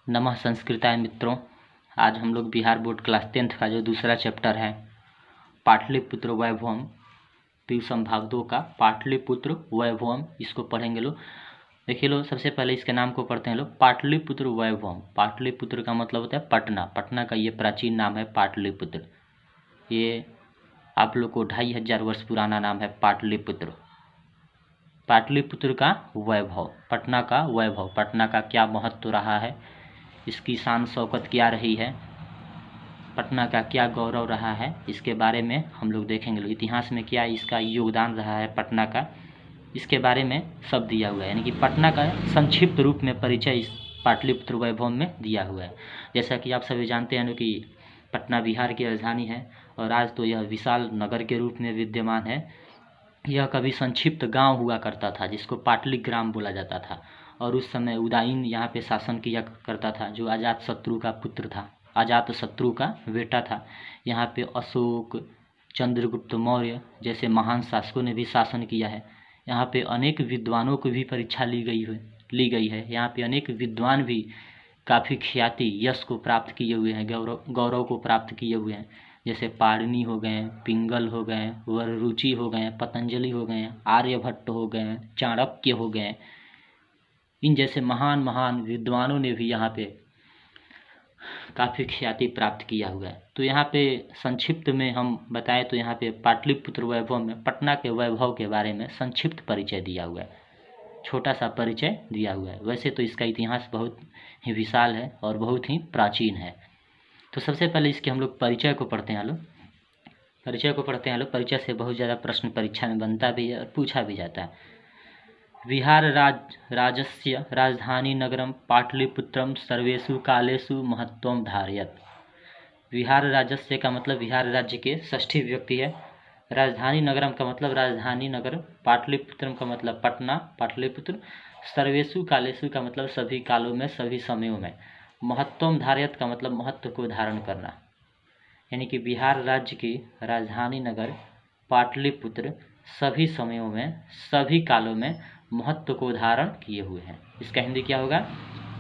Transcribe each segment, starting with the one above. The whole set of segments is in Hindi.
नमः संस्कृताय मित्रों। आज हम लोग बिहार बोर्ड क्लास 10th का जो दूसरा चैप्टर है पाटलिपुत्र वैभवम पी संभाग 2 का पाटलिपुत्र वैभवम इसको पढ़ेंगे लोग। देखिए लोग, सबसे पहले इसके नाम को पढ़ते हैं लोग पाटलिपुत्र वैभवम। पाटलिपुत्र का मतलब होता है पटना। पटना का ये प्राचीन नाम है पाटलिपुत्र। ये आप लोग को 2500 वर्ष पुराना नाम है पाटलिपुत्र। पाटलिपुत्र का वैभव, पटना का वैभव, पटना का क्या महत्व रहा है, इसकी शान शौकत क्या रही है, पटना का क्या गौरव रहा है, इसके बारे में हम लोग देखेंगे। इतिहास में क्या इसका योगदान रहा है पटना का, इसके बारे में सब दिया हुआ है। यानी कि पटना का संक्षिप्त रूप में परिचय इस पाटलिपुत्र वैभव में दिया हुआ है। जैसा कि आप सभी जानते हैं कि पटना बिहार की राजधानी है और आज तो यह विशाल नगर के रूप में विद्यमान है। यह कभी संक्षिप्त गांव हुआ करता था जिसको पाटलिग्राम बोला जाता था, और उस समय उदयन यहाँ पे शासन किया करता था, जो अजातशत्रु का पुत्र था, अजातशत्रु का बेटा था। यहाँ पे अशोक, चंद्रगुप्त मौर्य जैसे महान शासकों ने भी शासन किया है। यहाँ पे अनेक विद्वानों को भी परीक्षा ली गई है। यहाँ पे अनेक विद्वान भी काफ़ी ख्याति यश को प्राप्त किए हुए हैं, गौरव को प्राप्त किए हुए हैं। जैसे पाणिनि हो गए, पिंगल हो गए, वररुचि हो गए, पतंजलि हो गए, आर्यभट्ट हो गए, चाणक्य हो गए। इन जैसे महान महान विद्वानों ने भी यहाँ पे काफ़ी ख्याति प्राप्त किया हुआ है। तो यहाँ पे संक्षिप्त में हम बताएं तो यहाँ पे पाटलिपुत्र वैभव में पटना के वैभव के बारे में संक्षिप्त परिचय दिया हुआ है, छोटा सा परिचय दिया हुआ है। वैसे तो इसका इतिहास बहुत ही विशाल है और बहुत ही प्राचीन है। तो सबसे पहले इसके हम लोग परिचय को पढ़ते हैं। परिचय से बहुत ज़्यादा प्रश्न परीक्षा में बनता भी है और पूछा भी जाता है। बिहार राज्यस्य राजधानी नगरम पाटलिपुत्रम सर्वेषु कालेषु महत्वम धारयत। बिहार राज्यस्य का मतलब बिहार राज्य के षष्ठी विभक्ति है। राजधानी नगरम का मतलब राजधानी नगर, पाटलिपुत्रम का मतलब पटना, पाटलिपुत्र, सर्वेषु कालेषु का मतलब सभी कालों में, सभी समयों में, महत्वम धारयत का मतलब महत्व को धारण करना। यानी कि बिहार राज्य की राजधानी नगर पाटलिपुत्र सभी समयों में, सभी कालों में महत्व को धारण किए हुए हैं। इसका हिंदी क्या होगा?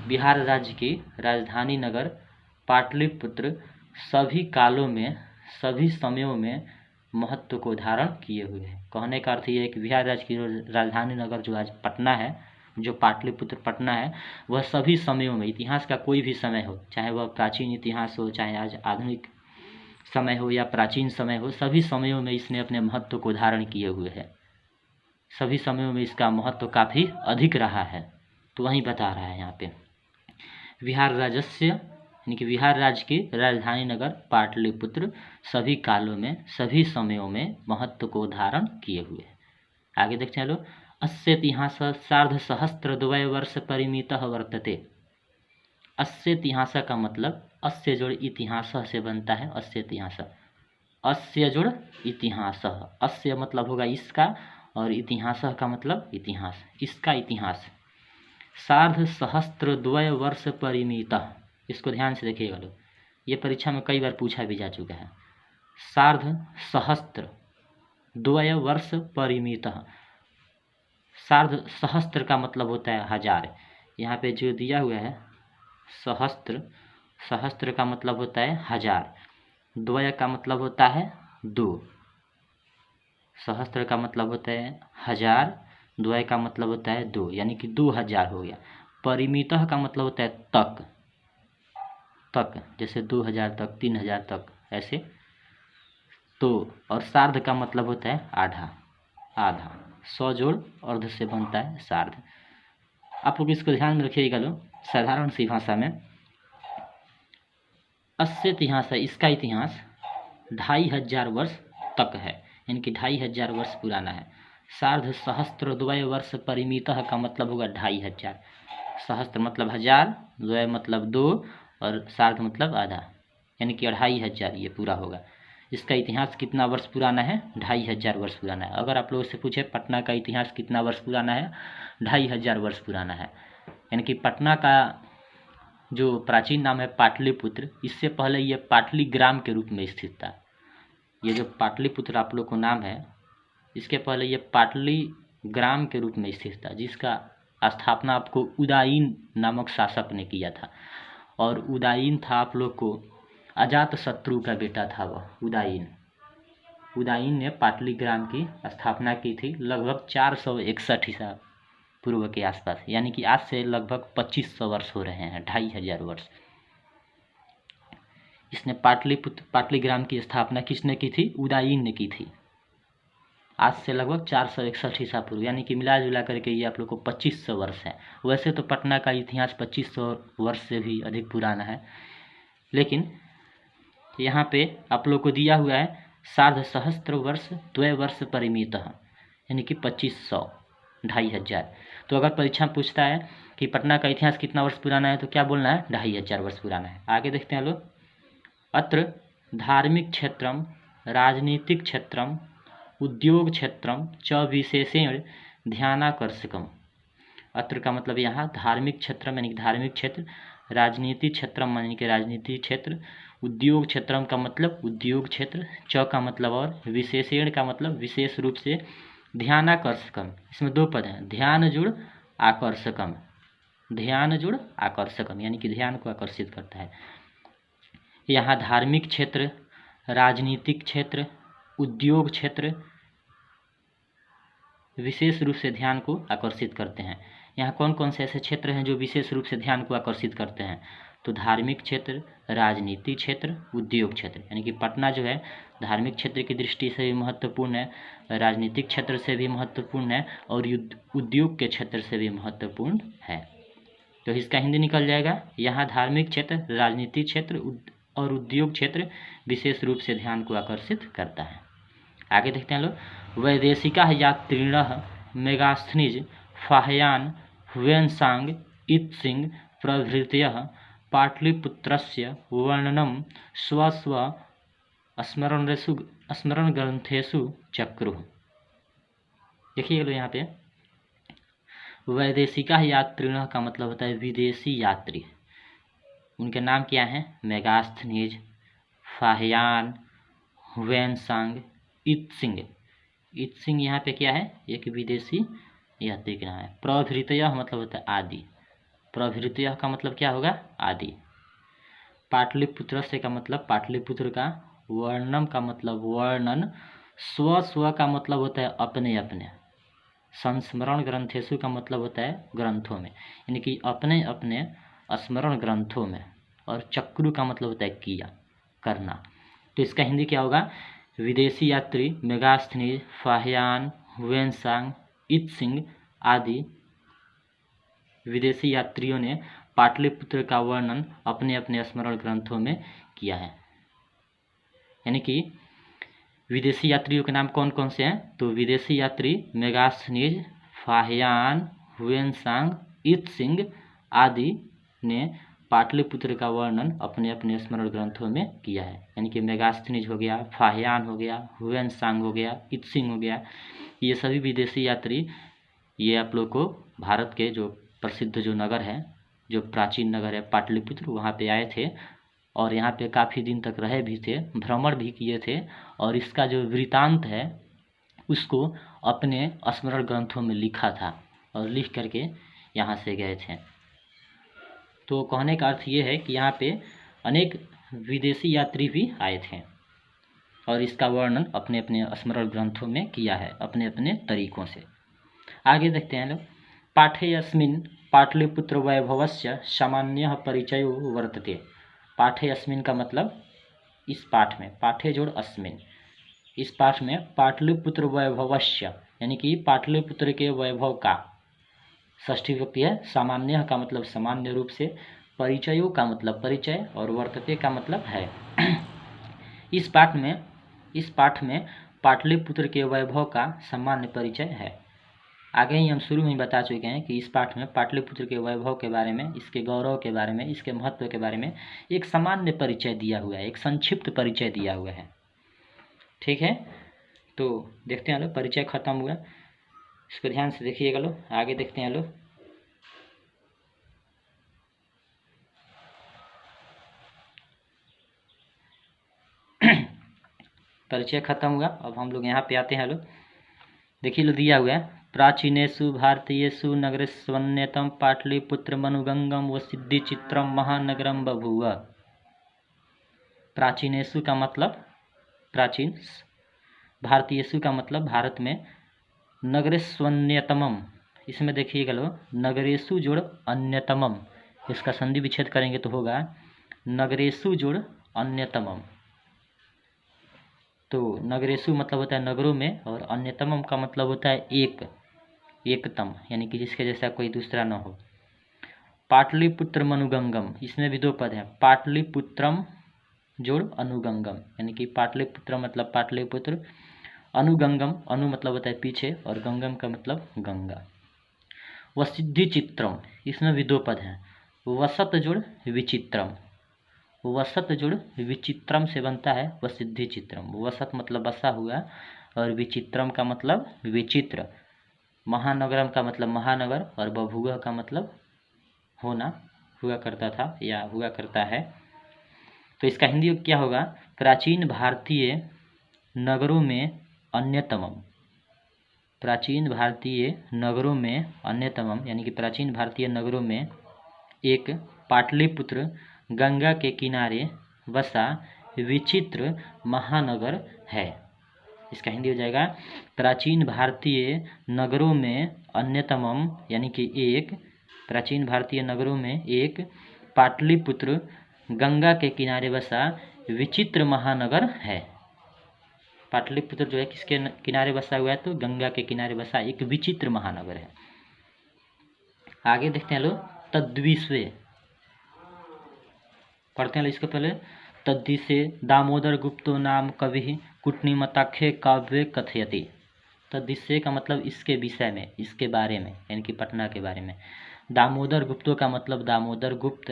बिहार राज्य की राजधानी नगर पाटलिपुत्र सभी कालों में, सभी समयों में महत्व को धारण किए हुए हैं। कहने का अर्थ ये है कि बिहार राज्य की राजधानी नगर जो आज पटना है, जो पाटलिपुत्र पटना है, वह सभी समयों में, इतिहास का कोई भी समय हो, चाहे वह प्राचीन इतिहास हो, चाहे आज आधुनिक समय हो या प्राचीन समय हो, सभी समयों में इसने अपने महत्व को धारण किए हुए है। सभी समयों में इसका महत्व काफ़ी अधिक रहा है। तो वही बता रहा है यहाँ पे, बिहार राज्यस्य यानी कि बिहार राज्य की राजधानी नगर पाटलिपुत्र सभी कालों में, सभी समयों में महत्व को धारण किए हुए है। आगे देखते हैं लोग। अस्य इतिहास सार्धसहस्रद्वय वर्ष परिमितः वर्तते। अस्य इतिहास का मतलब अस्य जोड़ इतिहास से बनता है। अस्य इतिहास, अस्य जोड़ इतिहास, अस्य मतलब होगा इसका और इतिहास का मतलब इतिहास, इसका इतिहास। सार्धसहस्रद्वय वर्ष परिमितः, इसको ध्यान से देखिएगा लोग, ये परीक्षा में कई बार पूछा भी जा चुका है। सार्धसहस्र द्वय वर्ष परिमितः, सार्धसहस्र का मतलब होता है हजार। यहाँ पे जो दिया हुआ है सहस्त्र, सहस्त्र का मतलब होता है हजार, द्वय का मतलब होता है दो, सहस्त्र का मतलब होता है हजार, द्वय का मतलब होता है दो, यानी कि 2000 हो गया। परिमितः का मतलब होता है तक, तक जैसे 2000 तक, 3000 तक, ऐसे। तो और सार्ध का मतलब होता है आधा, आधा, 100 जोड़ अर्ध से बनता है सार्ध। आप लोग इसको ध्यान में रखिएगा लोग, साधारण सी भाषा में। अस्य इतिहास है, इसका इतिहास 2500 वर्ष तक है, यानी कि 2500 वर्ष पुराना है। सार्धसहस्रद्वय वर्ष परिमितः का मतलब होगा 2500। सहस्त्र मतलब हजार, द्वय मतलब दो और सार्ध मतलब आधा, यानी कि 2500 ये पूरा होगा। इसका इतिहास कितना वर्ष पुराना है? 2500 वर्ष पुराना है। अगर आप लोगों से पूछे पटना का इतिहास कितना वर्ष पुराना है? 2500 वर्ष पुराना है। यानी कि पटना का जो प्राचीन नाम है पाटलिपुत्र, इससे पहले ये पाटलिग्राम के रूप में स्थित था। ये जो पाटलिपुत्र आप लोग को नाम है, इसके पहले ये पाटलिग्राम के रूप में स्थित था, जिसका स्थापना आपको उदयन नामक शासक ने किया था। और उदायीन था आप लोग को अजात शत्रु का बेटा था वह उदायीन ने पाटलिग्राम की स्थापना की थी लगभग 461 ईसा पूर्व के आसपास, यानी कि आज से लगभग 2500 वर्ष हो रहे हैं, 2500 वर्ष। इसने पाटलिग्राम की स्थापना किसने की थी? उदायीन ने की थी, आज से लगभग 461 ईसा पूर्व, यानी कि मिला जुला करके ये आप लोग को 2500 वर्ष है। वैसे तो पटना का इतिहास 2500 वर्ष से भी अधिक पुराना है, लेकिन यहाँ पे आप लोग को दिया हुआ है सार्ध सहस्त्र वर्ष द्वय वर्ष परिमित, यानी कि 2500, 2500। तो अगर परीक्षा में पूछता है कि पटना का इतिहास कितना वर्ष पुराना है तो क्या बोलना है? 2500 वर्ष पुराना है। आगे देखते हैं लोग। अत्र धार्मिक क्षेत्रम राजनीतिक क्षेत्रम उद्योग क्षेत्रम च विशेषेण ध्यानाकर्षकम। अत्र का मतलब यहाँ धार्मिक क्षेत्र यानी कि धार्मिक क्षेत्र, राजनीतिक क्षेत्रम यानी कि राजनीतिक क्षेत्र, उद्योग क्षेत्रम का मतलब उद्योग क्षेत्र, च का मतलब और, विशेषेण का मतलब विशेष रूप से, ध्यानाकर्षकम, इसमें दो पद हैं, ध्यान जुड़ आकर्षकम, ध्यान जुड़ आकर्षकम यानी कि ध्यान को आकर्षित करता है। यहाँ धार्मिक क्षेत्र, राजनीतिक क्षेत्र, उद्योग क्षेत्र विशेष रूप से ध्यान को आकर्षित करते हैं। यहाँ कौन कौन से ऐसे क्षेत्र हैं जो विशेष रूप से ध्यान को आकर्षित करते हैं? तो धार्मिक क्षेत्र, राजनीतिक क्षेत्र, उद्योग क्षेत्र, यानी कि पटना जो है धार्मिक क्षेत्र की दृष्टि से भी महत्वपूर्ण है, राजनीतिक क्षेत्र से भी महत्वपूर्ण है और उद्योग के क्षेत्र से भी महत्वपूर्ण है। तो इसका हिंदी निकल जाएगा, यहाँ धार्मिक क्षेत्र, राजनीतिक क्षेत्र और उद्योग क्षेत्र विशेष रूप से ध्यान को आकर्षित करता है। आगे देखते हैं लोग। वैदेशिका यात्रिणः मेगास्थनीज फाह्यान हुएनसांग इत्सिंग प्रभृतयः पाटलिपुत्रस्य वर्णनम स्वस्व स्मरण ग्रंथेषु चक्रुः। देखिए लो यहाँ पे वैदेशिका यात्रिणः का मतलब होता है विदेशी यात्री। उनके नाम क्या हैं? Megasthenes, Fahien, Hiuen Tsang, Itsing. Itsing यहाँ पे क्या है? एक विदेशी यात्री का नाम है। प्रभृतयः मतलब होता है आदि। प्रभृतयः का मतलब क्या होगा? आदि। पाटलिपुत्र से का मतलब पाटलिपुत्र का, वर्णनम का मतलब वर्णन, स्व का मतलब होता है अपने अपने, संस्मरण ग्रंथेषु का मतलब होता है ग्रंथों में, यानी कि अपने अपने स्मरण ग्रंथों में, और चक्रु का मतलब होता है किया, करना। तो इसका हिंदी क्या होगा? विदेशी यात्री मेगास्थनीज, फाह्यान, हुएनसांग, इत्सिंग आदि विदेशी यात्रियों ने पाटलिपुत्र का वर्णन अपने अपने स्मरण ग्रंथों में किया है। यानी कि विदेशी यात्रियों के नाम कौन कौन से हैं? तो विदेशी यात्री मेगास्थनीज, फाह्यान, हुएनसांग, इत्सिंग आदि ने पाटलिपुत्र का वर्णन अपने अपने स्मरण ग्रंथों में किया है। यानी कि मेगास्थनीज हो गया, फाह्यान हो गया, हुएनसांग हो गया, इत्सिंग हो गया, ये सभी विदेशी यात्री ये आप लोग को भारत के जो प्रसिद्ध जो नगर है, जो प्राचीन नगर है पाटलिपुत्र, वहाँ पे आए थे और यहाँ पे काफ़ी दिन तक रहे भी थे, भ्रमण भी किए थे, और इसका जो वृतांत है उसको अपने स्मरण ग्रंथों में लिखा था और लिख करके यहाँ से गए थे। तो कहने का अर्थ ये है कि यहाँ पे अनेक विदेशी यात्री भी आए थे और इसका वर्णन अपने अपने स्मरण ग्रंथों में किया है अपने अपने तरीकों से। आगे देखते हैं लोग। पाठेऽस्मिन् पाटलिपुत्र वैभवस्य सामान्यः परिचयो वर्तते। पाठेऽस्मिन् का मतलब इस पाठ में, पाठे जोड़ अस्मिन्, इस पाठ में पाटलिपुत्र वैभवस्य यानी कि पाटलिपुत्र के वैभव का षष्ठी विभक्ति है, सामान्य का मतलब सामान्य रूप से, परिचयों का मतलब परिचय, और वर्तते का मतलब है। इस पाठ में पाटलिपुत्र के वैभव का सामान्य परिचय है। आगे ही हम शुरू में बता चुके हैं कि इस पाठ में पाटलिपुत्र के वैभव के बारे में, इसके गौरव के बारे में, इसके महत्व के बारे में एक सामान्य परिचय दिया हुआ है, एक संक्षिप्त परिचय दिया हुआ है। ठीक है, तो देखते हैं लोग, परिचय खत्म हुआ, इसको ध्यान से देखिएगा लोग। आगे देखते हैं लोग। परिचय खत्म हुआ, अब हम लोग यहाँ पे आते हैं लोग। देखिए लो दिया हुआ है प्राचीनेषु भारतीयेषु नगरेष्वन्यतम पाटलिपुत्रमनुगंगम व सिद्धिचित्रम महानगरम बभूव। प्राचीनेषु का मतलब प्राचीन, भारतीयेषु का मतलब भारत में, नगरेष्वन्यतमम, इसमें देखिएगा लो, नगरेषु जोड़ अन्यतमम, इसका संधि विच्छेद करेंगे तो होगा नगरेषु जोड़ अन्यतमम। तो नगरेषु मतलब होता है नगरों में, और अन्यतमम का मतलब होता है एकतम, यानी कि जिसके जैसा कोई दूसरा न हो। पाटलिपुत्रम अनुगंगम, इसमें भी दो पद हैं, पाटलिपुत्रम जोड़ अनुगंगम, यानी कि पाटलिपुत्र मतलब पाटलिपुत्र, अनुगंगम, अनु मतलब होता है पीछे, और गंगम का मतलब गंगा। वसिद्धि चित्रम, इसमें भी दो पद हैं, वसत जोड़ विचित्रम, वसत जोड़ विचित्रम से बनता है वसिद्धि चित्रम। वसत मतलब बसा हुआ, और विचित्रम का मतलब विचित्र, महानगरम का मतलब महानगर, और बभुआ का मतलब होना, हुआ करता था या हुआ करता है। तो इसका हिंदी क्या होगा, प्राचीन भारतीय नगरों में अन्यतमम, प्राचीन भारतीय नगरों में अन्यतमम, यानी कि प्राचीन भारतीय नगरों में एक पाटलिपुत्र गंगा के किनारे बसा विचित्र महानगर है। इसका हिंदी हो जाएगा, प्राचीन भारतीय नगरों में अन्यतमम, यानी कि एक, प्राचीन भारतीय नगरों में एक पाटलिपुत्र गंगा के किनारे बसा विचित्र महानगर है। पाटलिपुत्र जो है किसके किनारे बसा हुआ है, तो गंगा के किनारे बसा एक विचित्र महानगर है। आगे देखते हैं लोग, तद्विषे पढ़ते हैं इसके पहले, तद्दिशे दामोदर गुप्तो नाम कवि कुटनीमताख्ये काव्य कथयति। तद्दिशे का मतलब इसके विषय में, इसके बारे में, यानी कि पटना के बारे में। दामोदर गुप्तो का मतलब दामोदर गुप्त,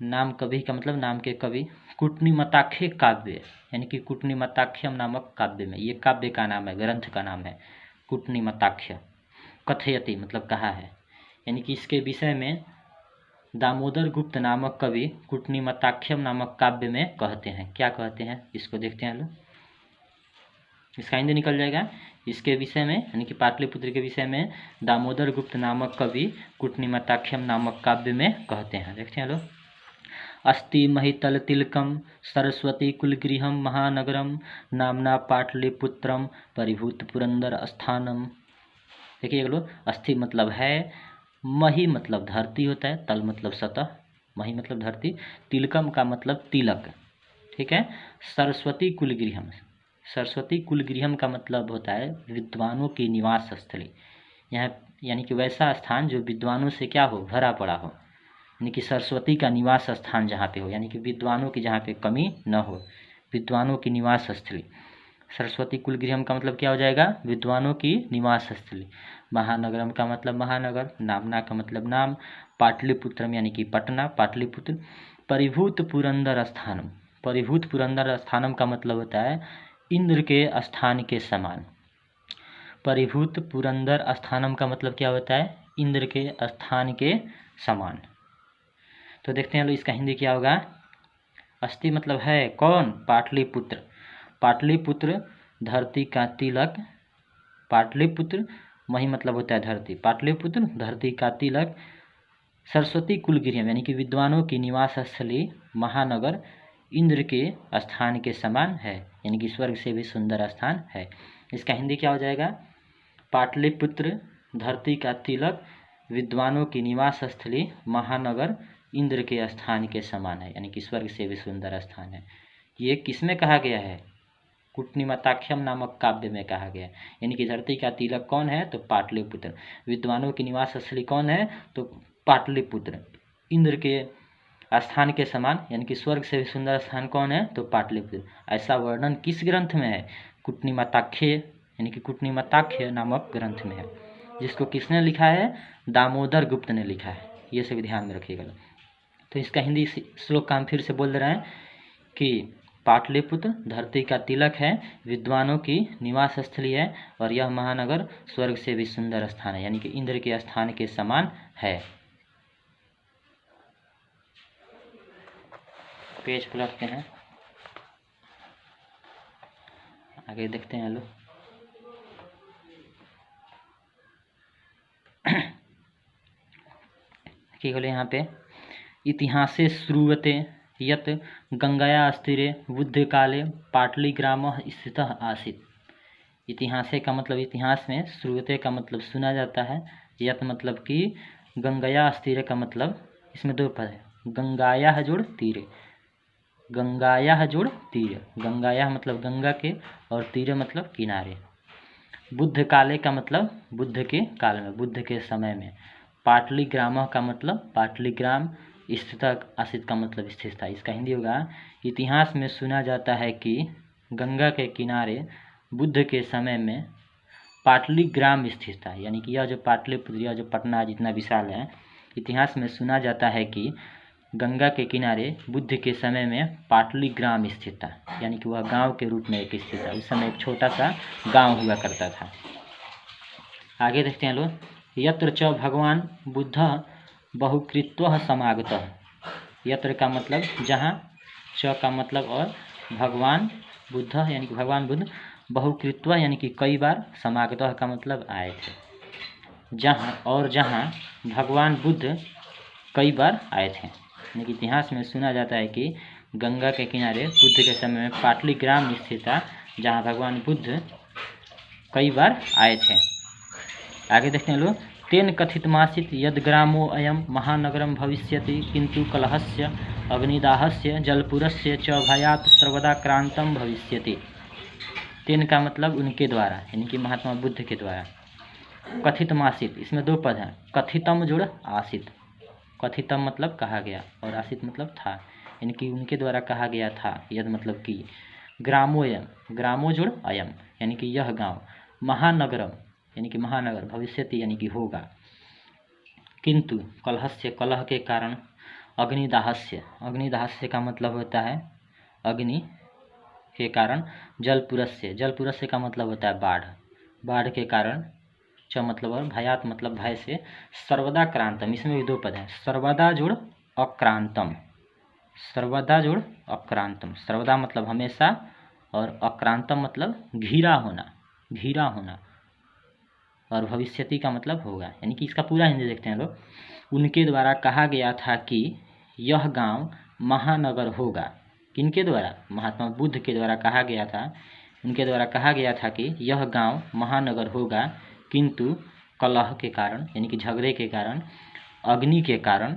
नाम कवि का मतलब नाम के कवि, कुटनीमताख्ये काव्य, यानी कि कुटनीमताख्यम नामक काव्य में, ये काव्य का नाम है, ग्रंथ का नाम है कुटनीमताख्य। कथयति मतलब कहा है, यानी कि इसके विषय में दामोदर गुप्त नामक कवि कुटनीमताख्यम नामक काव्य में कहते हैं। क्या कहते हैं इसको देखते हैं लोग, इसका हिंदी निकल जाएगा। इसके विषय में, यानी कि पाटलिपुत्र के विषय में दामोदर गुप्त नामक कवि कुटनीमताख्यम नामक काव्य में कहते हैं। देखते हैं लोग, अस्ति महितल तिलकम सरस्वती कुलगृहम महानगरम नामना पाटलिपुत्रम परिभूत पुरंदर स्थानम। देखिए लोग, अस्थि मतलब है, मही मतलब धरती होता है, तल मतलब सतह, मही मतलब धरती, तिलकम का मतलब तिलक, ठीक है। सरस्वती कुलगृहम, सरस्वती कुलगृहम का मतलब होता है विद्वानों की निवास स्थली, यहाँ यानी कि वैसा स्थान जो विद्वानों से क्या हो, भरा पड़ा हो, यानी कि सरस्वती का निवास स्थान जहाँ पे हो, यानी कि विद्वानों की जहाँ पे कमी न हो, विद्वानों की निवास स्थली। सरस्वती कुलगृहम का मतलब क्या हो जाएगा, विद्वानों की निवास स्थली। महानगरम का मतलब महानगर, नामना का मतलब नाम, पाटलिपुत्रम यानी कि पटना, पाटलिपुत्र। परिभूत पुरंदर स्थानम, परिभूत पुरंदर स्थानम का मतलब होता है इंद्र के स्थान के समान। परिभूत पुरंदर स्थानम का मतलब क्या होता है, इंद्र के स्थान के समान। तो देखते हैं लोग इसका हिंदी क्या होगा, अस्थि मतलब है कौन, पाटलिपुत्र, पाटलिपुत्र धरती का तिलक, पाटलिपुत्र मही मतलब होता है धरती, पाटलिपुत्र धरती का तिलक, सरस्वती कुलगृहम यानी कि विद्वानों की निवास स्थली, महानगर इंद्र के स्थान के समान है, यानी कि स्वर्ग से भी सुंदर स्थान है। इसका हिंदी क्या हो जाएगा, पाटलिपुत्र धरती का तिलक, विद्वानों की निवास स्थली, महानगर इंद्र के स्थान के समान है, यानी कि स्वर्ग से भी सुंदर स्थान है। ये किसमें कहा गया है, कुटनीमताख्यम नामक काव्य में कहा गया है। यानी कि धरती का तिलक कौन है, तो पाटलिपुत्र, विद्वानों की निवास स्थली कौन है, तो पाटलिपुत्र, इंद्र के स्थान के समान यानी कि स्वर्ग से भी सुंदर स्थान कौन है, तो पाटलिपुत्र। ऐसा वर्णन किस ग्रंथ में है, कुटनीमताख्य यानी कि कुटनीमताख्य नामक ग्रंथ में है, जिसको किसने लिखा है, दामोदर गुप्त ने लिखा है। ये सभी ध्यान में रखिएगा। तो इसका हिंदी श्लोक का हम फिर से बोल रहे हैं कि पाटलिपुत्र धरती का तिलक है, विद्वानों की निवास स्थली है, और यह महानगर स्वर्ग से भी सुंदर स्थान है, यानी कि इंद्र के स्थान के समान है। पेज पलटते हैं, आगे देखते हैं लोग। कि बोले यहाँ पे इतिहासे श्रूयते यत गंगाया अस्थिरे बुद्ध काले पाटलीग्रामः स्थितः आसीत्। इतिहासे का मतलब इतिहास में, श्रूयते का मतलब सुना जाता है, यत मतलब कि गंगाया अस्थिरे का मतलब इसमें दो पद है, गंगाया जोड़ तीरे, गंगाया जोड़ तीरे, गंगाया मतलब गंगा के और तीरे मतलब किनारे। बुद्ध काले का मतलब बुद्ध के काल में, बुद्ध के समय में। पाटलीग्राम का मतलब पाटलीग्राम, स्थित आसित का मतलब स्थित था। इसका हिंदी होगा इतिहास में सुना जाता है कि गंगा के किनारे बुद्ध के समय में पाटलीग्राम स्थित था। यानी कि यह जो पाटलिपुत्र, यह जो पटना जितना विशाल है, इतिहास में सुना जाता है कि गंगा के किनारे बुद्ध के समय में पाटलीग्राम स्थित था। यानी कि वह गांव के रूप में एक स्थित था। उस समय एक छोटा सा गांव हुआ करता था। आगे देखते हैं लोग, यत्र च भगवान बुद्ध बहुकृत्वः समागतः। यत्र का मतलब जहाँ, च का मतलब और, भगवान बुद्ध यानी कि भगवान बुद्ध, बहुकृत्वः यानी कि कई बार, समागतः का मतलब आए थे। जहाँ और जहाँ भगवान बुद्ध कई बार आए थे। यानी कि इतिहास में सुना जाता है कि गंगा के किनारे बुद्ध के समय में पाटलीग्राम स्थित था, जहाँ भगवान बुद्ध कई बार आए थे। आगे देखते हैं लोग, तेन कथितमासीत् यद ग्रामो अयम महानगरम भविष्यति किंतु कलहस्य अग्निदाहस्य जलपुरस्य च भयात् सर्वदा क्रांतम भविष्यति। तेन का मतलब उनके द्वारा, यानी कि महात्मा बुद्ध के द्वारा। कथितमासीत्, इसमें दो पद हैं, कथितम जुड़ आसित। कथितम मतलब कहा गया और आसित मतलब था, यानी कि उनके द्वारा कहा गया था। यद मतलब कि ग्रामोयम, ग्रामो जुड़ अयम यानी कि यह गांव, महानगरम यानी कि महानगर, भविष्यति यानी कि होगा, किंतु कलहस्य कलह के कारण, अग्निदाहस्य, अग्निदाहस्य का मतलब होता है अग्नि के कारण, जलपुरस्य, जलपुरस्य का मतलब होता है बाढ़, बाढ़ के कारण, च मतलब और, भयात मतलब भय से, सर्वदा क्रांतम, इसमें भी दो पद हैं, सर्वदा जुड़ अक्रांतम, सर्वदा जुड़ अक्रांतम। सर्वदा मतलब हमेशा और अक्रांतम मतलब घिरा होना, घिरा होना, और भविष्यति का मतलब होगा। यानी कि इसका पूरा हिंदी देखते हैं लोग, उनके द्वारा कहा गया था कि यह गांव महानगर होगा। किनके द्वारा? महात्मा बुद्ध के द्वारा कहा गया था, उनके द्वारा कहा गया था कि यह गांव महानगर होगा, किंतु कलह के कारण यानी कि झगड़े के कारण, अग्नि के कारण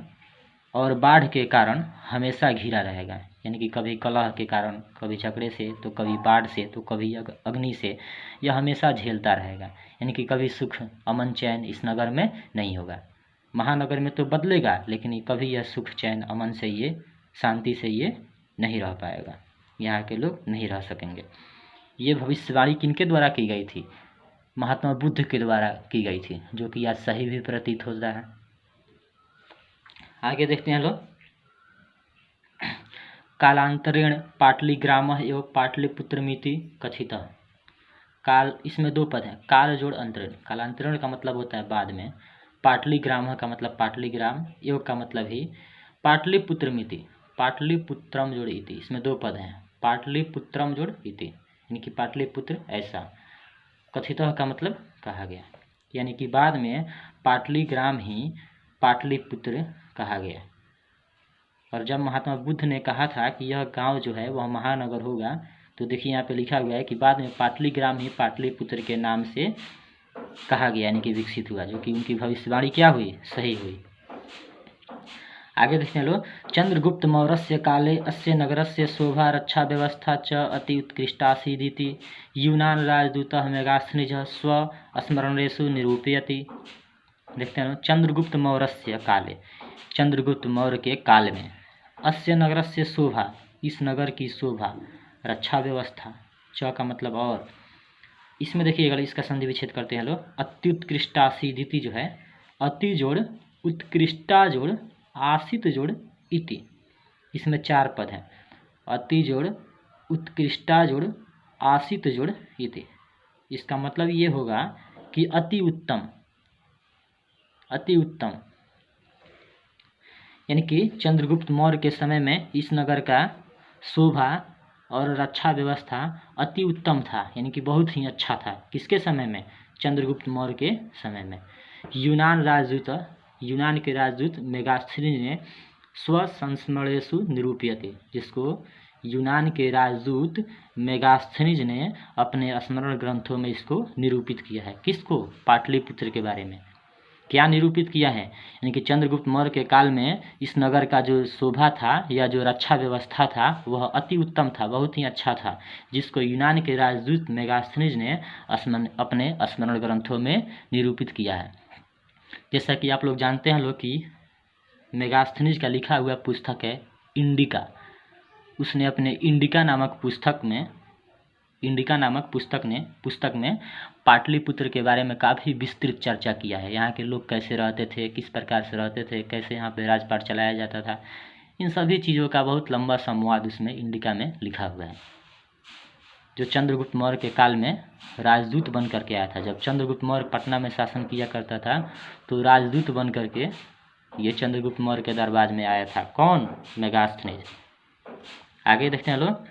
और बाढ़ के कारण हमेशा घिरा रहेगा। यानी कि कभी कलह के कारण, कभी झगड़े से, तो कभी बाढ़ से, तो कभी अग्नि से, यह हमेशा झेलता रहेगा। यानी कि कभी सुख अमन चैन इस नगर में नहीं होगा। महानगर में तो बदलेगा, लेकिन कभी यह सुख चैन अमन से, ये शांति से ये नहीं रह पाएगा, यहाँ के लोग नहीं रह सकेंगे। ये भविष्यवाणी किनके द्वारा की गई थी? महात्मा बुद्ध के द्वारा की गई थी, जो कि आज सही भी प्रतीत हो रहा है। आगे देखते हैं लोग, कालांतरेण पाटलीग्रामः एवं पाटलिपुत्रमिति कथितः। काल, इसमें दो पद हैं, काल जोड़ अंतरण। कालांतरण का मतलब होता है बाद में, पाटलीग्राम का मतलब पाटलीग्राम, योग का मतलब ही पाटलिपुत्रमिति, पाटलिपुत्रम जोड़ इति। इसमें दो पद हैं, पाटलिपुत्रम जोड़ इति, यानी कि पाटलिपुत्र ऐसा। कथितः का मतलब कहा गया, यानी कि बाद में पाटलीग्राम ही पाटलिपुत्र कहा गया। और जब महात्मा बुद्ध ने कहा था कि यह गांव जो है वह महानगर होगा, तो देखिए यहाँ पे लिखा हुआ है कि बाद में पाटलीग्राम ही पाटलिपुत्र के नाम से कहा गया, यानी कि विकसित हुआ, जो कि उनकी भविष्यवाणी क्या हुई? सही हुई। आगे देखते हैं लोग, चंद्रगुप्त मौर्यस्य काले अस्य नगरस्य शोभा रक्षा व्यवस्था च अति उत्कृष्टासीदिति यूनान राजदूतः मेगास्थनिजः स्व स्मरणेषु निरूपयति। देखते हैं, चंद्रगुप्त मौर्यस्य काले, चंद्रगुप्त मौर्य के काल में, अस्य नगरस्य शोभा, इस नगर की शोभा, रक्षा व्यवस्था, च का मतलब और, इसमें देखिएगा इसका संधि विच्छेद करते हैं लोग, अत्युत्कृष्टासीदिति जो है, अति जोड़ उत्कृष्टा जोड़ आसित जोड़ इति, इसमें चार पद हैं, अति जोड़ उत्कृष्टा जोड़ आसित जोड़ इति। इसका मतलब ये होगा कि अति उत्तम, अति उत्तम, यानी कि चंद्रगुप्त मौर्य के समय में इस नगर का शोभा और रक्षा व्यवस्था अति उत्तम था, यानी कि बहुत ही अच्छा था। किसके समय में? चंद्रगुप्त मौर्य के समय में। यूनान राजदूत, यूनान के राजदूत मेगास्थनीज ने स्वसंस्मरणेषु निरूप्यते, जिसको यूनान के राजदूत मेगास्थनीज ने अपने स्मरण ग्रंथों में इसको निरूपित किया है। किसको? पाटलिपुत्र के बारे में। क्या निरूपित किया है? यानी कि चंद्रगुप्त मौर्य के काल में इस नगर का जो शोभा था या जो रक्षा व्यवस्था था वह अति उत्तम था, बहुत ही अच्छा था, जिसको यूनान के राजदूत मेगास्थनीज ने अपने स्मरण ग्रंथों में निरूपित किया है। जैसा कि आप लोग जानते हैं लोग कि मेगास्थनीज का लिखा हुआ पुस्तक है इंडिका। उसने अपने इंडिका नामक पुस्तक में पाटलिपुत्र के बारे में काफ़ी विस्तृत चर्चा किया है। यहाँ के लोग कैसे रहते थे, किस प्रकार से रहते थे, कैसे यहाँ पे राजपाट चलाया जाता था, इन सभी चीज़ों का बहुत लंबा संवाद उसमें इंडिका में लिखा हुआ है। जो चंद्रगुप्त मौर्य के काल में राजदूत बन करके आया था, जब चंद्रगुप्त मौर्य पटना में शासन किया करता था तो राजदूत बन करके ये चंद्रगुप्त मौर्य के दरबार में आया था। कौन? मेगास्थनीज। आगे देखते हैं लोग।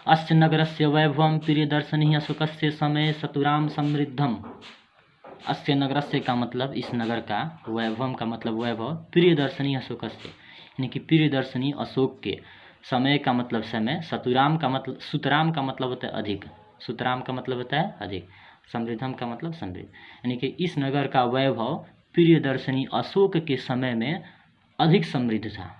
अस्य नगरस्य वैभवं प्रियदर्शनी अशोकस्य समय शतुराम समृद्धम। अस्य नगरस्य का मतलब इस नगर का, वैभवम का मतलब वैभव, प्रियदर्शनी अशोकस्य यानी कि प्रियदर्शनी अशोक के, समय का मतलब समय, शतुराम का मतलब, सुतराम का मतलब होता है अधिक, सुतराम का मतलब होता है अधिक, समृद्धम का मतलब समृद्ध, यानी कि इस नगर का वैभव प्रियदर्शनी अशोक के समय में अधिक समृद्ध था।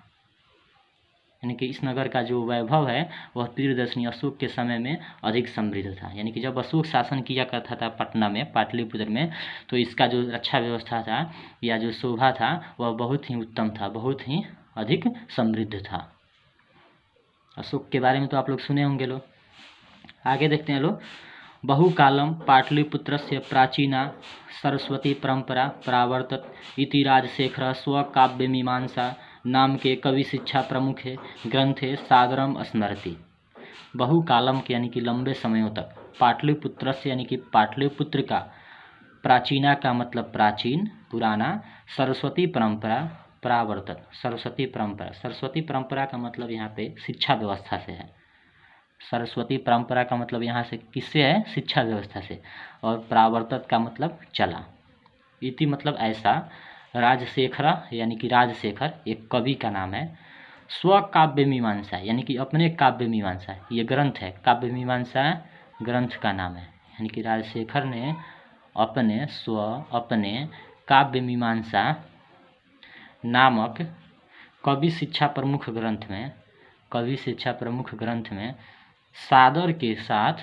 यानी कि इस नगर का जो वैभव है वह प्रियदर्शनी अशोक के समय में अधिक समृद्ध था। यानी कि जब अशोक शासन किया करता था पटना में, पाटलिपुत्र में, तो इसका जो रक्षा व्यवस्था था या जो शोभा था वह बहुत ही उत्तम था, बहुत ही अधिक समृद्ध था। अशोक के बारे में तो आप लोग सुने होंगे लोग। आगे देखते हैं लोग। बहुकालम पाटलिपुत्रस्य प्राचीना सरस्वती परंपरा प्रावर्तत इति राजशेखर स्वकाव्यमीमांसा नाम के कवि शिक्षा प्रमुख ग्रंथे सादरम स्मरति। बहुकालम के यानी कि लंबे समयों तक, पाटलिपुत्र से यानी कि पाटलिपुत्र का, प्राचीना का मतलब प्राचीन, पुराना, सरस्वती परंपरा प्रावर्तत, सरस्वती परंपरा, सरस्वती परंपरा का मतलब यहाँ पे शिक्षा व्यवस्था से है। सरस्वती परंपरा का मतलब यहाँ से किससे है? शिक्षा व्यवस्था से। और प्रावर्तत का मतलब चला। इति मतलब ऐसा, राजशेखर यानी कि राजशेखर एक कवि का नाम है, स्व काव्य मीमांसा यानी कि अपने काव्य मीमांसा, ये ग्रंथ है, काव्य मीमांसा ग्रंथ का नाम है। यानी कि राजशेखर ने अपने काव्य मीमांसा नामक कवि शिक्षा प्रमुख ग्रंथ में सादर के साथ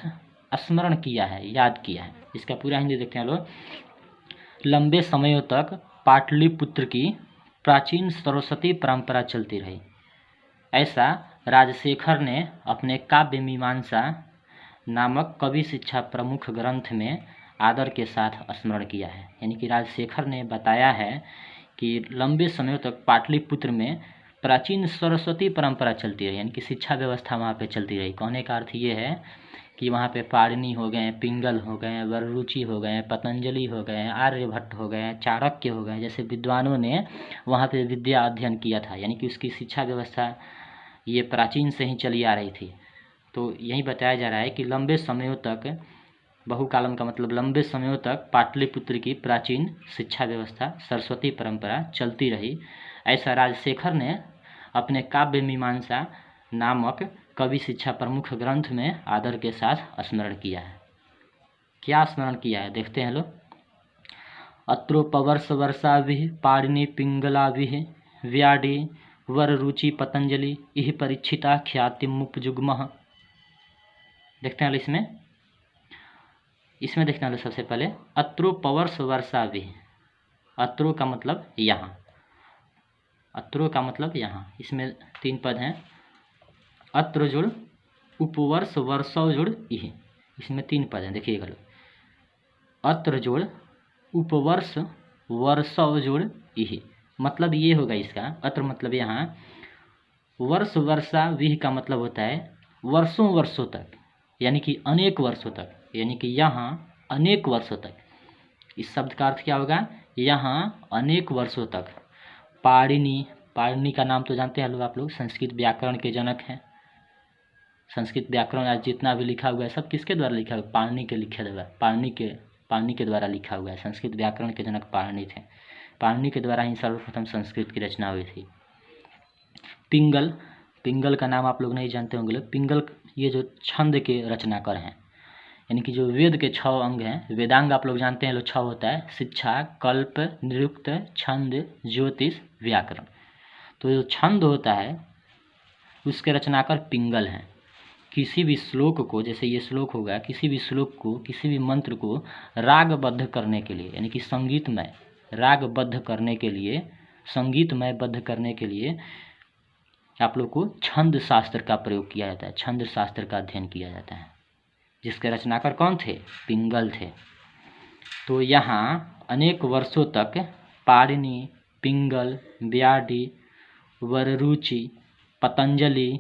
स्मरण किया है, याद किया है। इसका पूरा हिंदी देखते हैं लोग। लंबे समयों तक पाटलिपुत्र की प्राचीन सरस्वती परंपरा चलती रही, ऐसा राजशेखर ने अपने काव्य मीमांसा नामक कवि शिक्षा प्रमुख ग्रंथ में आदर के साथ स्मरण किया है। यानी कि राजशेखर ने बताया है कि लंबे समयों तक पाटलिपुत्र में प्राचीन सरस्वती परंपरा चलती रही, यानी कि शिक्षा व्यवस्था वहाँ पे चलती रही। कहने का अर्थ ये है कि वहाँ पे पाणिनि हो गए, पिंगल हो गए, वररुचि हो गए, पतंजलि हो गए, आर्यभट्ट हो गए, चाणक्य हो गए, जैसे विद्वानों ने वहाँ पे विद्या अध्ययन किया था। यानी कि उसकी शिक्षा व्यवस्था ये प्राचीन से ही चली आ रही थी। तो यही बताया जा रहा है कि लंबे समयों तक, बहुकालम का मतलब लंबे समयों तक पाटलिपुत्र की प्राचीन शिक्षा व्यवस्था सरस्वती परंपरा चलती रही, ऐसा राजशेखर ने अपने काव्य मीमांसा नामक कवि शिक्षा प्रमुख ग्रंथ में आदर के साथ स्मरण किया है। क्या स्मरण किया है देखते हैं लोग। अत्रोपवर्ष वर्षाभिः पाणिनि पिंगलाभिः व्याडि वररुचि पतंजलि इह परीक्षिता ख्यातिमुपजुग्मः। देखते हैं इसमें देखते हैं सबसे पहले अत्रोपवर्ष वर्षाभिः। अत्रो का मतलब यहाँ, अत्रो का मतलब यहाँ, इसमें 3 पद हैं, अत्र जुड़ उपवर्ष वर्षौ जुड़ इह, इसमें 3 पद हैं। देखिएगा लोग, अत्र जुड़ उपवर्ष वर्षौ जुड़ इह, मतलब ये होगा इसका, अत्र मतलब यहाँ, वर्ष वर्षा विह का मतलब होता है वर्षों वर्षों तक, यानी कि अनेक वर्षों तक, यानी कि यहाँ अनेक वर्षों तक। इस शब्द का अर्थ क्या होगा? यहाँ अनेक वर्षों तक। पाणिनि का नाम तो जानते हैं लोग, आप लोग संस्कृत व्याकरण के जनक हैं। संस्कृत व्याकरण आज जितना भी लिखा हुआ है सब किसके द्वारा लिखा हुआ है? पाणिनि के लिखे हुआ है, पाणिनि के द्वारा लिखा हुआ है। संस्कृत व्याकरण के जनक पाणिनि थे। पाणिनि के द्वारा ही सर्वप्रथम संस्कृत की रचना हुई थी। पिंगल, पिंगल का नाम आप लोग नहीं जानते होंगे। पिंगल ये जो छंद के रचनाकार हैं, यानी कि जो वेद के 6 अंग हैं, वेदांग आप लोग जानते हैं 6 होता है, शिक्षा, कल्प, निरुक्त, छंद, ज्योतिष, व्याकरण। तो जो छंद होता है उसके रचनाकार पिंगल हैं। किसी भी श्लोक को, जैसे ये श्लोक होगा, किसी भी श्लोक को, किसी भी मंत्र को रागबद्ध करने के लिए, यानी कि संगीतमय रागबद्ध करने के लिए, संगीतमय बद्ध करने के लिए आप लोग को छंद शास्त्र का प्रयोग किया जाता है, छंद शास्त्र का अध्ययन किया जाता है, जिसके रचनाकार कौन थे? पिंगल थे। तो यहाँ अनेक वर्षों तक पाणिनि, पिंगल, ब्याडी, वररुचि, पतंजलि,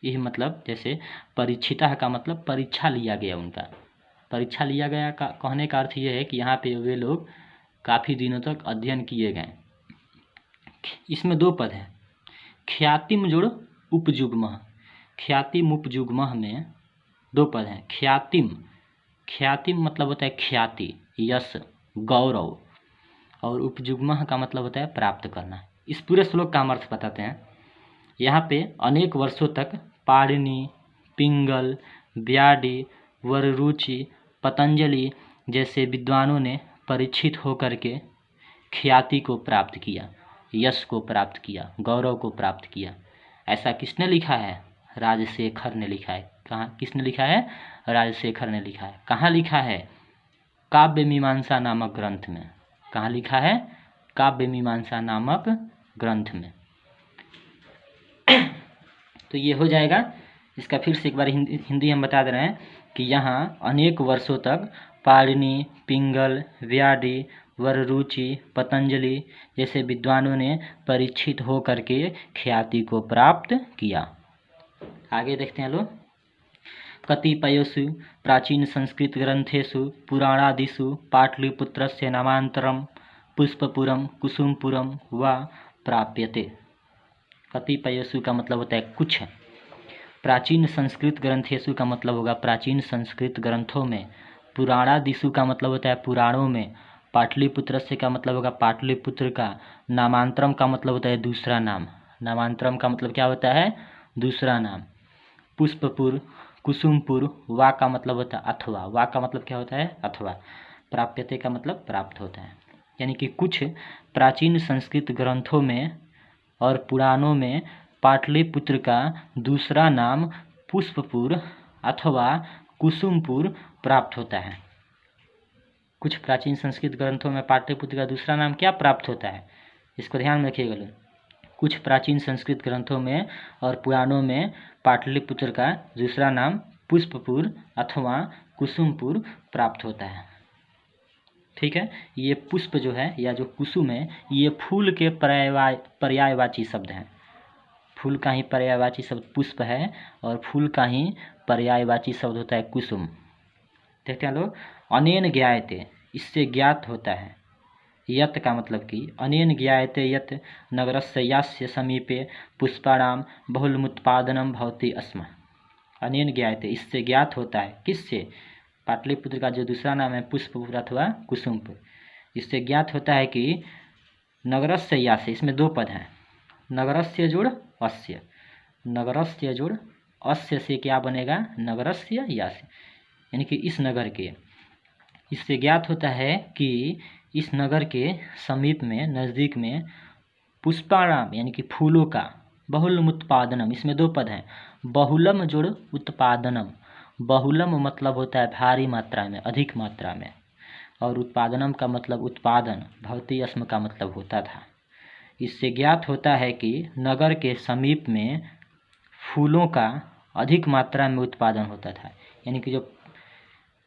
यह मतलब जैसे परीक्षिता का मतलब परीक्षा लिया गया, उनका परीक्षा लिया गया का कहने का अर्थ यह है कि यहाँ पे वे लोग काफ़ी दिनों तक अध्ययन किए गए। इसमें 2 पद हैं, ख्यातिम जुड़ उपजुग्मः। ख्यातिम उपजुग्मः में 2 पद हैं। ख्यातिम, ख्यातिम मतलब होता है ख्याति, यश, गौरव, और उपजुग्मः का मतलब होता है प्राप्त करना। इस पूरे श्लोक का हम अर्थ बताते हैं। यहाँ पे अनेक वर्षों तक पाणिनि, पिंगल, ब्याडी, वररुचि, पतंजलि जैसे विद्वानों ने परीक्षित होकर के ख्याति को प्राप्त किया, यश को प्राप्त किया, गौरव को प्राप्त किया। ऐसा किसने लिखा है? राजशेखर ने लिखा है। कहाँ, किसने लिखा है? राजशेखर ने लिखा है। कहाँ लिखा है? काव्य मीमांसा नामक ग्रंथ में। कहाँ लिखा है? काव्य मीमांसा नामक ग्रंथ में। तो ये हो जाएगा। इसका फिर से एक बार हिंदी हम बता दे रहे हैं कि यहाँ अनेक वर्षों तक पाणिनि, पिंगल, ब्याडी, वररुचि, पतंजलि जैसे विद्वानों ने परीक्षित होकर के ख्याति को प्राप्त किया। आगे देखते हैं लोग। कतिपयेषु प्राचीन संस्कृत ग्रंथेषु पुराणादिषु पाटलिपुत्रस्य नामांतरम पुष्पपुरम कुसुमपुरम वा प्राप्यते। कतिपयेषु का मतलब होता है कुछ। प्राचीन संस्कृत ग्रंथेषु का मतलब होगा प्राचीन संस्कृत ग्रंथों में। पुराणादिषु का मतलब होता है पुराणों में। पाटलिपुत्रस्य का मतलब होगा पाटलिपुत्र का। नामांतरम का मतलब होता है दूसरा नाम। नामांतरम का मतलब क्या होता है? दूसरा नाम। पुष्पपुर, कुसुमपुर, वा का मतलब होता है अथवा। वा का मतलब क्या होता है? अथवा। प्राप्यते का मतलब प्राप्त होता है। यानी कि कुछ प्राचीन संस्कृत ग्रंथों में और पुराणों में पाटलिपुत्र का दूसरा नाम पुष्पपुर अथवा कुसुमपुर प्राप्त होता है। कुछ प्राचीन संस्कृत ग्रंथों में पाटलिपुत्र का दूसरा नाम क्या प्राप्त होता है? इसको ध्यान में रखिएगा लोग। कुछ प्राचीन संस्कृत ग्रंथों में और पुराणों में पाटलिपुत्र का दूसरा नाम पुष्पपुर अथवा कुसुमपुर प्राप्त होता है। ठीक है। ये पुष्प जो है या जो कुसुम है, ये फूल के पर्यायवाची शब्द हैं। फूल का ही पर्यायवाची शब्द पुष्प है और फूल का ही पर्यायवाची शब्द होता है कुसुम। देखते हैं लोग। अनेन ज्ञायते, इससे ज्ञात होता है। यत का मतलब कि अनेन ज्ञायते यत नगरस्य यास्य समीपे पुष्पाणाम बहुलमुत्पादनम भवति अस्म। अनेन ज्ञायते, इससे ज्ञात होता है। किससे? पाटलिपुत्र का जो दूसरा नाम है पुष्पपुर अथवा कुसुमपुर, इससे ज्ञात होता है कि नगरस्य यास्य, इसमें 2 पद हैं। नगरस्य जुड़ अस्य। नगरस्य जुड़ अस्य से क्या बनेगा? नगरस्य यास्य, यानी कि इस नगर के। इससे ज्ञात होता है कि इस नगर के समीप में, नज़दीक में पुष्पाणाम यानी कि फूलों का, बहुलम उत्पादनम, इसमें 2 पद हैं। बहुलम जुड़ उत्पादनम। बहुलम मतलब होता है भारी मात्रा में, अधिक मात्रा में, और उत्पादनम का मतलब उत्पादन, भवति अस्म का मतलब होता था। इससे ज्ञात होता है कि नगर के समीप में फूलों का अधिक मात्रा में उत्पादन होता था। यानी कि जो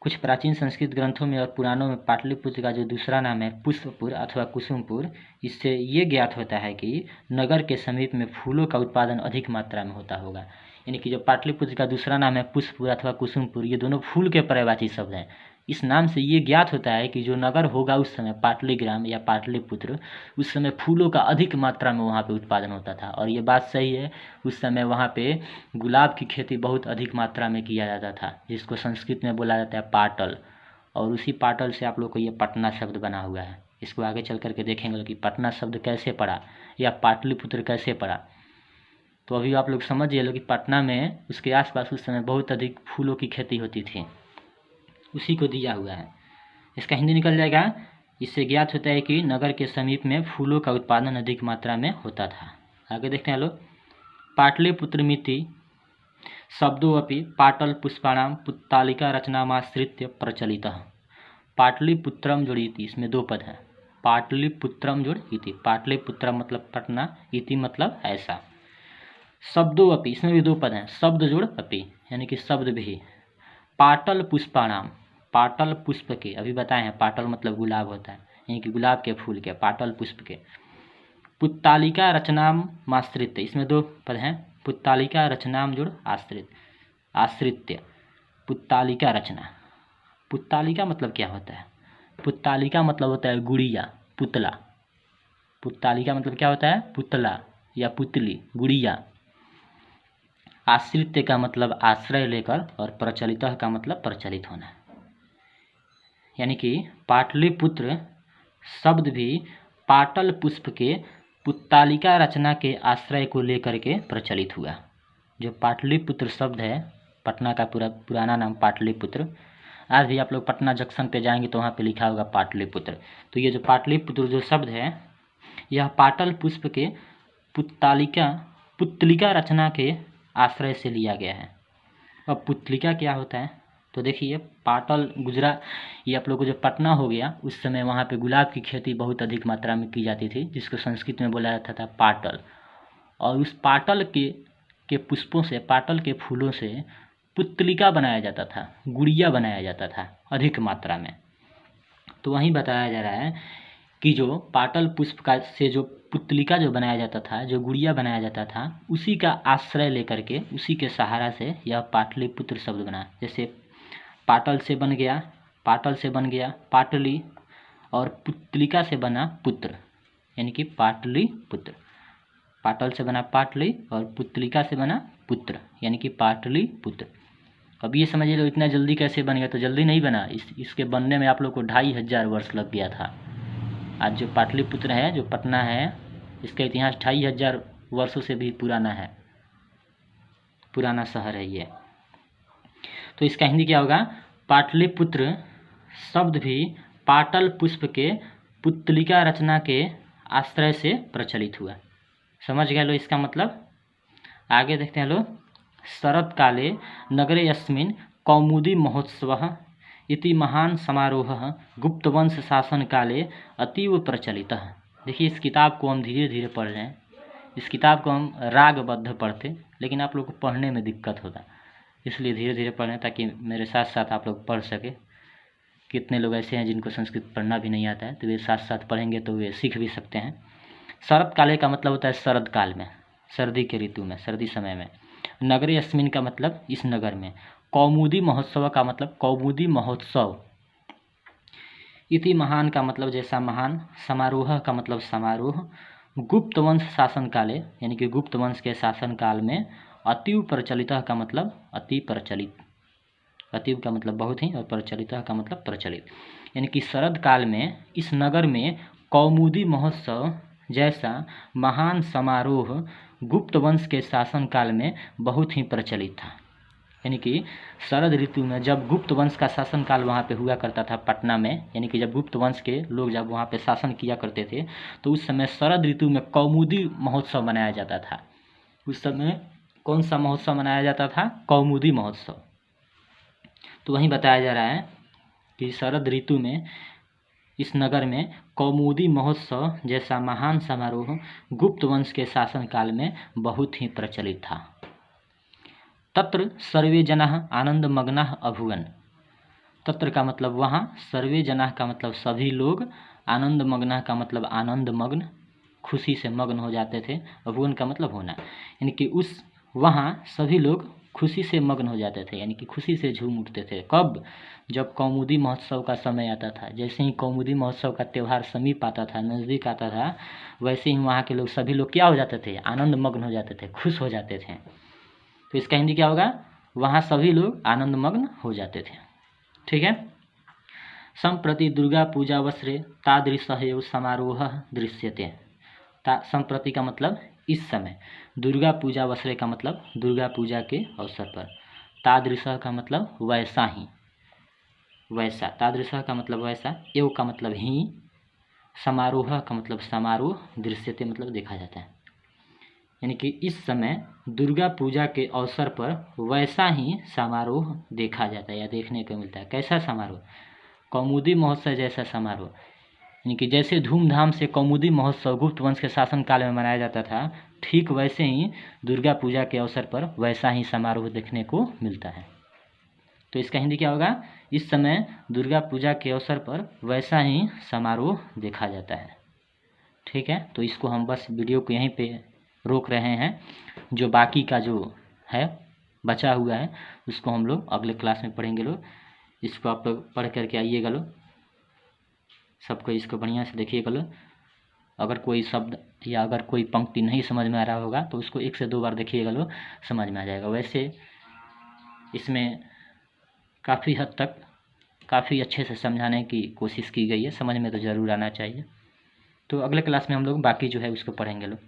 कुछ प्राचीन संस्कृत ग्रंथों में और पुराणों में पाटलिपुत्र का जो दूसरा नाम है पुष्पपुर अथवा कुसुमपुर, इससे ये ज्ञात होता है कि नगर के समीप में फूलों का उत्पादन अधिक मात्रा में होता होगा। यानी कि जो पाटलिपुत्र का दूसरा नाम है पुष्पपुर अथवा कुसुमपुर, ये दोनों फूल के पर्यायवाची शब्द हैं। इस नाम से ये ज्ञात होता है कि जो नगर होगा उस समय पाटलिग्राम या पाटलिपुत्र, उस समय फूलों का अधिक मात्रा में वहाँ पे उत्पादन होता था। और ये बात सही है, उस समय वहाँ पे गुलाब की खेती बहुत अधिक मात्रा में किया जाता था, जिसको संस्कृत में बोला जाता है पाटल। और उसी पाटल से आप लोग को ये पटना शब्द बना हुआ है। इसको आगे चल करके देखेंगे कि पटना शब्द कैसे पड़ा या पाटलिपुत्र कैसे पड़ा। तो अभी आप लोग समझिए लो कि पटना में उसके आसपास उस समय बहुत अधिक फूलों की खेती होती थी, उसी को दिया हुआ है। इसका हिंदी निकल जाएगा। इससे ज्ञात होता है कि नगर के समीप में फूलों का उत्पादन अधिक मात्रा में होता था। आगे देखते हैं लोग। पाटलिपुत्रमिति शब्दोऽपि पाटल पुष्पाणाम पुत्तालिका रचनामाश्रित्य प्रचलितः। पाटलिपुत्रम जोड़ इति, इसमें दो पद हैं। पाटलिपुत्रम जोड़ इति, पाटलिपुत्रम मतलब पटना, इति मतलब ऐसा। शब्दों अपि, इसमें भी दो पद हैं, शब्द जोड़ अपि यानी कि शब्द भी। पाटल पुष्पाणाम, पाटल पुष्प के, अभी बताए हैं पाटल मतलब गुलाब होता है, यानी कि गुलाब के फूल के, पाटल पुष्प के। पुत्तालिका रचनाम आश्रित्य, इसमें दो पद हैं, पुत्तालिका रचनाम जोड़ आश्रित, आश्रित्य। पुत्तालिका रचना, पुत्तालिका मतलब क्या होता है? पुत्तालिका मतलब होता है गुड़िया, पुतला। पुत्तालिका मतलब क्या होता है? पुतला या पुतली, गुड़िया। आश्रित्य का मतलब आश्रय लेकर, और प्रचलित का मतलब प्रचलित होना, यानी कि पाटलिपुत्र शब्द भी पाटल पुष्प के पुत्तालिका रचना के आश्रय को लेकर के प्रचलित हुआ। जो पाटलिपुत्र शब्द है, पटना का पुराना नाम पाटलिपुत्र। आज भी आप लोग पटना जंक्शन पे जाएंगे तो वहाँ पे लिखा होगा पाटलिपुत्र। तो ये जो पाटलिपुत्र जो शब्द है, यह पाटल पुष्प के पुत्तलिका रचना के आश्रय से लिया गया है। अब पुतलिका क्या होता है? तो देखिए, पाटल गुजरा, ये आप लोग को जो पटना हो गया, उस समय वहाँ पे गुलाब की खेती बहुत अधिक मात्रा में की जाती थी, जिसको संस्कृत में बोला जाता था पाटल। और उस पाटल के पुष्पों से, पाटल के फूलों से पुतलिका बनाया जाता था, गुड़िया बनाया जाता था अधिक मात्रा में। तो वहीं बताया जा रहा है कि जो पाटल पुष्प का से जो पुतलिका जो बनाया जाता था, जो गुड़िया बनाया जाता था, उसी का आश्रय लेकर के, उसी के सहारा से यह पाटलिपुत्र शब्द बना। जैसे पाटल से बन गया पाटली, और पुतलिका से बना पुत्र, यानी कि पाटलिपुत्र। पाटल से बना पाटली और पुतलिका से बना पुत्र, यानी कि पाटलिपुत्र। अब ये समझिए लो इतना जल्दी कैसे बन गया? तो जल्दी नहीं बना, इसके बनने में आप लोग को 2500 वर्ष लग गया था। आज जो पाटलिपुत्र है, जो पटना है, इसका इतिहास 2500 वर्षों से भी पुराना है, पुराना शहर है ये। तो इसका हिंदी क्या होगा? पाटलिपुत्र शब्द भी पाटल पुष्प के पुतलिका रचना के आश्रय से प्रचलित हुआ। समझ गए लो इसका मतलब? आगे देखते हैं लो। शरद काले नगरे यस्मिन् कौमुदी महोत्सवः इति महान समारोह गुप्तवंश शासन काले अतीव प्रचलितः। देखिए, इस किताब को हम धीरे धीरे पढ़ रहे हैं। इस किताब को हम रागबद्ध पढ़ते, लेकिन आप लोग को पढ़ने में दिक्कत होता, इसलिए धीरे धीरे पढ़ रहे हैं ताकि मेरे साथ साथ आप लोग पढ़ सके। कितने लोग ऐसे हैं जिनको संस्कृत पढ़ना भी नहीं आता है, तो वे साथ साथ पढ़ेंगे तो वे सीख भी सकते हैं। शरद काले का मतलब होता है शरद काल में, सर्दी के ऋतु में, सर्दी समय में। नगरे अस्मिन का मतलब इस नगर में। कौमुदी महोत्सव का मतलब कौमुदी महोत्सव। इति महान का मतलब जैसा महान। समारोह का मतलब समारोह। गुप्त वंश शासन काले, यानी कि गुप्त वंश के शासन काल में। अतीव प्रचलित का मतलब अति प्रचलित, अतीव का मतलब बहुत ही, और प्रचलित का मतलब प्रचलित, यानी कि शरद काल में इस नगर में कौमुदी महोत्सव जैसा महान समारोह गुप्त वंश के शासन काल में बहुत ही प्रचलित था। यानी कि शरद ऋतु में जब गुप्त वंश का शासन काल वहाँ पे हुआ करता था पटना में, यानी कि जब गुप्त वंश के लोग जब वहाँ पे शासन किया करते थे, तो उस समय शरद ऋतु में कौमुदी महोत्सव मनाया जाता था। उस समय कौन सा महोत्सव मनाया जाता था? कौमुदी महोत्सव। तो वहीं बताया जा रहा है कि शरद ऋतु में इस नगर में कौमुदी महोत्सव जैसा महान समारोह गुप्त वंश के शासन काल में बहुत ही प्रचलित था। तत्र सर्वे जनाः आनंदमग्नाः अभूवन्। तत्र का मतलब वहाँ, सर्वे जनाः का मतलब सभी लोग, आनंदमग्नाः का मतलब आनंदमग्न, खुशी से मग्न हो जाते थे। अभूवन् का मतलब होना, यानी कि उस वहाँ सभी लोग खुशी से मग्न हो जाते थे, यानी कि खुशी से झूम उठते थे। कब? जब कौमुदी महोत्सव का समय आता था। जैसे ही कौमुदी महोत्सव का त्यौहार समीप आता था, नज़दीक आता था, वैसे ही वहाँ के लोग सभी लोग क्या हो जाते थे? आनंद मग्न हो जाते थे, खुश हो जाते थे। तो इसका हिंदी क्या होगा? वहाँ सभी लोग आनंद मग्न हो जाते थे। ठीक है। सम्प्रति दुर्गा पूजावसरे तादृशः एव समारोहः दृश्यते। सम्प्रति का मतलब इस समय, दुर्गा पूजावसरे का मतलब दुर्गा पूजा के अवसर पर, तादृशः का मतलब वैसा ही, वैसा, तादृशः का मतलब वैसा, एव का मतलब ही, समारोह का मतलब समारोह, दृश्यते मतलब देखा जाता है। यानी कि इस समय दुर्गा पूजा के अवसर पर वैसा ही समारोह देखा जाता है या देखने को मिलता है। कैसा समारोह? कौमुदी महोत्सव जैसा समारोह, यानी कि जैसे धूमधाम से कौमुदी महोत्सव गुप्त वंश के शासनकाल में मनाया जाता था, ठीक वैसे ही दुर्गा पूजा के अवसर पर वैसा ही समारोह देखने को मिलता है। तो इसका हिंदी क्या होगा? इस समय दुर्गा पूजा के अवसर पर वैसा ही समारोह देखा जाता है। ठीक है, तो इसको हम बस वीडियो को यहीं पे रोक रहे हैं। जो बाकी का जो है बचा हुआ है उसको हम लोग अगले क्लास में पढ़ेंगे लोग। इसको आप लोग पढ़ करके आइएगा लोग, सबको इसको बढ़िया से देखिएगा लोग। अगर कोई शब्द या अगर कोई पंक्ति नहीं समझ में आ रहा होगा तो उसको 1 से 2 बार देखिएगा लोग, समझ में आ जाएगा। वैसे इसमें काफ़ी हद तक काफ़ी अच्छे से समझाने की कोशिश की गई है, समझ में तो ज़रूर आना चाहिए। तो अगले क्लास में हम लोग बाकी जो है उसको पढ़ेंगे लोग।